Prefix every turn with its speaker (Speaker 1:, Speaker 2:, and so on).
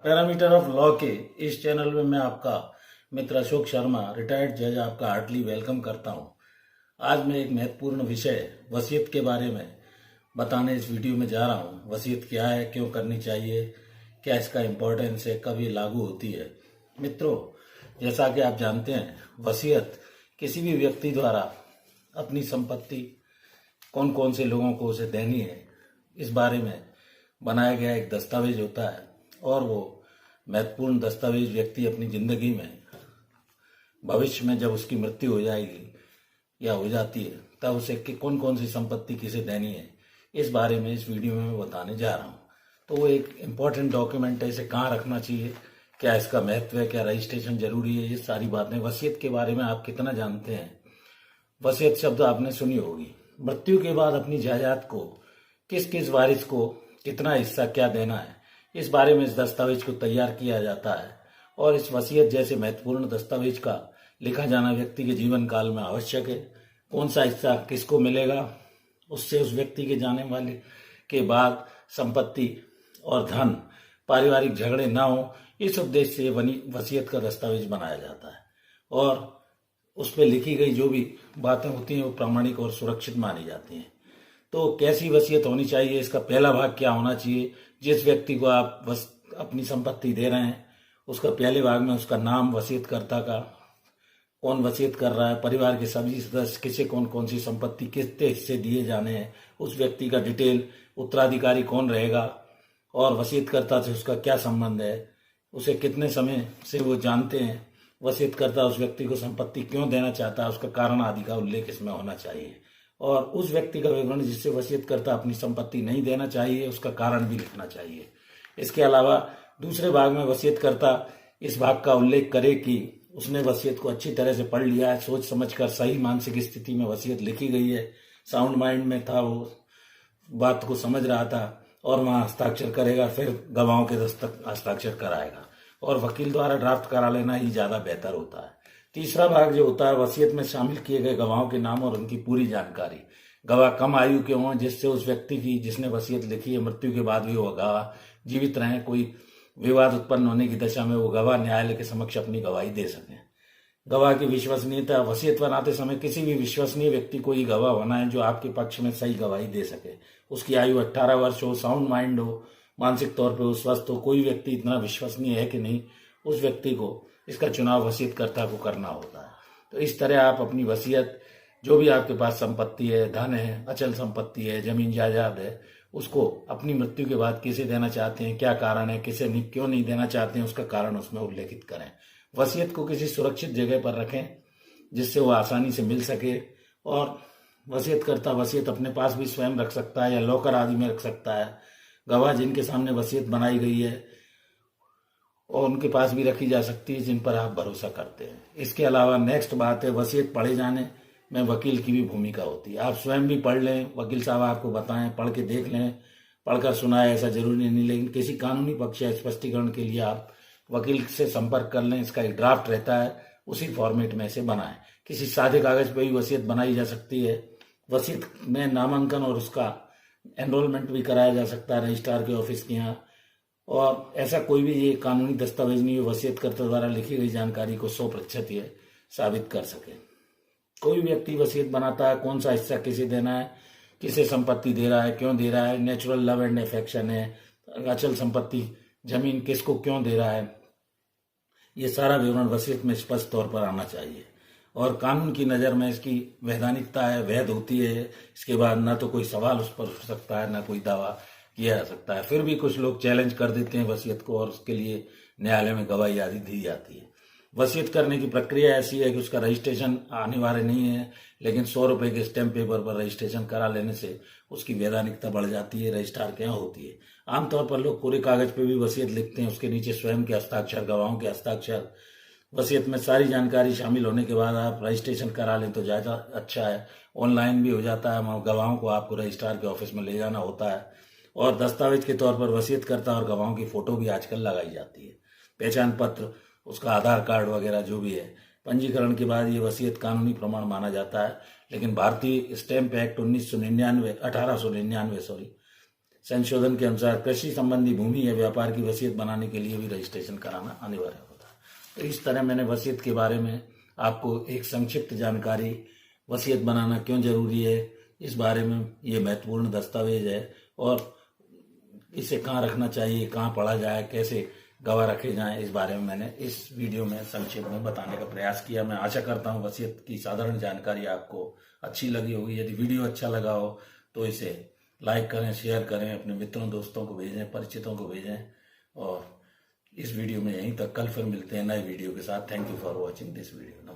Speaker 1: Parameter of law के इस channel में मैं आपका मित्र अशोक शर्मा रिटायर्ड जज आपका हार्टली वेलकम करता हूं। आज मैं एक महत्वपूर्ण विषय वसीयत के बारे में बताने इस वीडियो में जा रहा हूं। वसीयत क्या है, क्यों करनी चाहिए, क्या इसका इम्पोर्टेंस है, कब ये लागू होती है। मित्रों, जैसा कि आप जानते हैं, वसीयत किसी भी व्यक्ति द्वारा अपनी संपत्ति कौन कौन से लोगों को उसे देनी है इस बारे में बनाया गया एक दस्तावेज होता है। और वो महत्वपूर्ण दस्तावेज व्यक्ति अपनी जिंदगी में भविष्य में जब उसकी मृत्यु हो जाएगी या हो जाती है तब उसे कौन कौन सी संपत्ति किसे देनी है इस बारे में इस वीडियो में मैं बताने जा रहा हूँ। तो वो एक इम्पॉर्टेंट डॉक्यूमेंट है, इसे कहाँ रखना चाहिए, क्या इसका महत्व है, क्या रजिस्ट्रेशन जरूरी है, ये सारी बातें। वसीयत के बारे में आप कितना जानते हैं? वसीयत शब्द आपने सुनी होगी। मृत्यु के बाद अपनी जायदाद को किस किस वारिस को कितना हिस्सा क्या देना है, इस बारे में इस दस्तावेज को तैयार किया जाता है। और इस वसीयत जैसे महत्वपूर्ण दस्तावेज का लिखा जाना व्यक्ति के जीवन काल में आवश्यक है। कौन सा हिस्सा किसको मिलेगा, उससे उस व्यक्ति के जाने वाले के बाद संपत्ति और धन पारिवारिक झगड़े ना हो, इस उद्देश्य से वसीयत का दस्तावेज बनाया जाता है। और उस पर लिखी गई जो भी बातें होती हैं वो प्रामाणिक और सुरक्षित मानी जाती हैं। तो कैसी वसीयत होनी चाहिए, इसका पहला भाग क्या होना चाहिए। जिस व्यक्ति को आप अपनी संपत्ति दे रहे हैं उसका पहले भाग में उसका नाम, वसीयतकर्ता का, कौन वसीयत कर रहा है, परिवार के सभी सदस्य, किसे कौन कौन सी संपत्ति कितने हिस्से दिए जाने हैं, उस व्यक्ति का डिटेल, उत्तराधिकारी कौन रहेगा और वसीयतकर्ता से उसका क्या संबंध है, उसे कितने समय से वो जानते हैं, वसीयतकर्ता उस व्यक्ति को संपत्ति क्यों देना चाहता है, उसका कारण आदि का उल्लेख इसमें होना चाहिए। और उस व्यक्ति का विवरण जिससे वसीयतकर्ता अपनी संपत्ति नहीं देना चाहिए उसका कारण भी लिखना चाहिए। इसके अलावा दूसरे भाग में वसीयतकर्ता इस भाग का उल्लेख करे कि उसने वसीयत को अच्छी तरह से पढ़ लिया है, सोच समझकर सही मानसिक स्थिति में वसीयत लिखी गई है, साउंड माइंड में था, वो बात को समझ रहा था और वहां हस्ताक्षर करेगा, फिर गवाहों के हस्ताक्षर कराएगा और वकील द्वारा ड्राफ्ट करा लेना ही ज्यादा बेहतर होता है। तीसरा भाग जो होता है, वसीयत में शामिल किए गए गवाहों के नाम और उनकी पूरी जानकारी। गवाह कम आयु के हों जिससे उस व्यक्ति की जिसने वसीयत लिखी है मृत्यु के बाद भी वो गवाह जीवित रहें, कोई विवाद उत्पन्न होने की दशा में वो गवाह न्यायालय के समक्ष अपनी गवाही दे सकें। गवाह की विश्वसनीयता, वसीयत बनाते समय किसी भी विश्वसनीय व्यक्ति को ही गवाह होना है जो आपके पक्ष में सही गवाही दे सके। उसकी आयु 18 वर्ष हो, साउंड माइंड हो, मानसिक तौर पर वो स्वस्थ हो। कोई व्यक्ति इतना विश्वसनीय है कि नहीं, उस व्यक्ति को इसका चुनाव वसीयतकर्ता को करना होता है। तो इस तरह आप अपनी वसीयत, जो भी आपके पास संपत्ति है, धन है, अचल संपत्ति है, जमीन जायदाद है, उसको अपनी मृत्यु के बाद किसे देना चाहते हैं, क्या कारण है, किसे नहीं, क्यों नहीं देना चाहते हैं, उसका कारण उसमें उल्लेखित करें। वसीयत को किसी सुरक्षित जगह पर रखें जिससे वो आसानी से मिल सके। और वसीयतकर्ता वसीयत अपने पास भी स्वयं रख सकता है या लॉकर आदि में रख सकता है। गवाह जिनके सामने वसीयत बनाई गई है और उनके पास भी रखी जा सकती है जिन पर आप भरोसा करते हैं। इसके अलावा नेक्स्ट बात है, वसीयत पढ़े जाने में वकील की भी भूमिका होती है। आप स्वयं भी पढ़ लें, वकील साहब आपको बताएं, पढ़ के देख लें, पढ़कर सुनाए ऐसा जरूरी नहीं, लेकिन किसी कानूनी पक्ष या स्पष्टीकरण के लिए आप वकील से संपर्क कर लें। इसका एक ड्राफ्ट रहता है, उसी फॉर्मेट में से बनाएं। किसी सादे कागज पर भी वसीयत बनाई जा सकती है। वसीयत में नामांकन और उसका एनरोलमेंट भी कराया जा सकता है रजिस्ट्रार के ऑफिस के यहाँ। और ऐसा कोई भी ये कानूनी दस्तावेज नहीं है वसीयतकर्ता द्वारा लिखी गई जानकारी को 100% ये साबित कर सके। कोई व्यक्ति वसीयत बनाता है, कौन सा हिस्सा किसे देना है, किसे संपत्ति दे रहा है, क्यों दे रहा है, नेचुरल लव एंड अफेक्शन है, अचल संपत्ति जमीन किसको क्यों दे रहा है, ये सारा विवरण वसीयत में स्पष्ट तौर पर आना चाहिए। और कानून की नज़र में इसकी वैधानिकता है, वैध होती है। इसके बाद ना तो कोई सवाल उस पर उठ सकता है, ना कोई दावा किया जा सकता है। फिर भी कुछ लोग चैलेंज कर देते हैं वसीयत को और उसके लिए न्यायालय में गवाही आदि दी जाती है। वसीयत करने की प्रक्रिया ऐसी है कि उसका रजिस्ट्रेशन अनिवार्य नहीं है, लेकिन 100 रुपए के स्टैम्प पेपर पर रजिस्ट्रेशन करा लेने से उसकी वैधानिकता बढ़ जाती है, रजिस्ट्रार के यहाँ होती है। आमतौर पर लोग कोरे कागज पे भी वसीयत लिखते हैं, उसके नीचे स्वयं के हस्ताक्षर, गवाहों के हस्ताक्षर। वसीयत में सारी जानकारी शामिल होने के बाद आप रजिस्ट्रेशन करा लें तो ज़्यादा अच्छा है। ऑनलाइन भी हो जाता है, गवाहों को आपको रजिस्ट्रार के ऑफिस में ले जाना होता है। और दस्तावेज के तौर पर वसीयतकर्ता और गवाहों की फोटो भी आजकल लगाई जाती है, पहचान पत्र, उसका आधार कार्ड वगैरह जो भी है। पंजीकरण के बाद ये वसीयत कानूनी प्रमाण माना जाता है। लेकिन भारतीय स्टैम्प एक्ट 1899 संशोधन के अनुसार कृषि संबंधी भूमि या व्यापार की वसीयत बनाने के लिए भी रजिस्ट्रेशन कराना अनिवार्य होता है। तो इस तरह मैंने वसीयत के बारे में आपको एक संक्षिप्त जानकारी, वसीयत बनाना क्यों जरूरी है, इस बारे में ये महत्वपूर्ण दस्तावेज है और इसे कहाँ रखना चाहिए, कहाँ पढ़ा जाए, कैसे गवाह रखे जाएं, इस बारे में मैंने इस वीडियो में संक्षेप में बताने का प्रयास किया। मैं आशा करता हूँ वसीयत की साधारण जानकारी आपको अच्छी लगी होगी। यदि वीडियो अच्छा लगा हो तो इसे लाइक करें, शेयर करें, अपने मित्रों दोस्तों को भेजें, परिचितों को भेजें। और इस वीडियो में यहीं तक, कल फिर मिलते हैं नए वीडियो के साथ। Thank you for watching this video. नमस्कार।